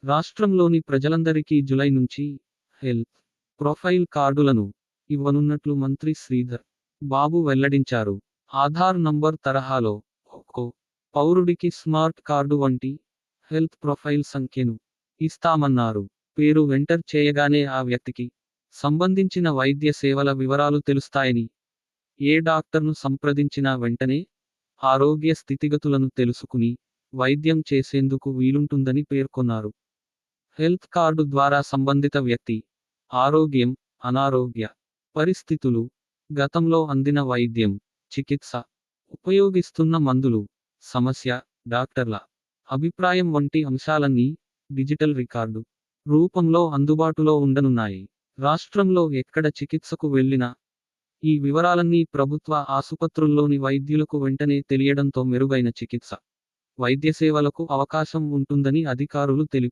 రాష్ట్రంలోని ప్రజలందరికీ జులై నుంచి హెల్త్ ప్రొఫైల్ కార్డులను ఇవ్వనున్నట్లు మంత్రి శ్రీధర్ బాబు వెల్లడించారు. ఆధార్ నంబర్ తరహాలో ఒక్కో పౌరుడికి స్మార్ట్ కార్డు వంటి హెల్త్ ప్రొఫైల్ సంఖ్యను ఇస్తామన్నారు. పేరు ఎంటర్ చేయగానే ఆ వ్యక్తికి సంబంధించిన వైద్య సేవల వివరాలు తెలుస్తాయని, ఏ డాక్టర్ను సంప్రదించినా వెంటనే ఆరోగ్య స్థితిగతులను తెలుసుకుని వైద్యం చేసేందుకు వీలుంటుందని పేర్కొన్నారు. హెల్త్ కార్డు ద్వారా సంబంధిత వ్యక్తి ఆరోగ్యం, అనారోగ్య పరిస్థితులు, గతంలో అందిన వైద్యం, చికిత్స, ఉపయోగిస్తున్న మందులు, సమస్య, డాక్టర్ల అభిప్రాయం వంటి అంశాలన్నీ డిజిటల్ రికార్డు రూపంలో అందుబాటులో ఉండనున్నాయి. రాష్ట్రంలో ఎక్కడ చికిత్సకు వెళ్ళినా ఈ వివరాలన్నీ ప్రభుత్వ ఆసుపత్రుల్లోని వైద్యులకు వెంటనే తెలియడంతో మెరుగైన చికిత్స, వైద్య సేవలకు అవకాశం ఉంటుందని అధికారులు తెలిపారు.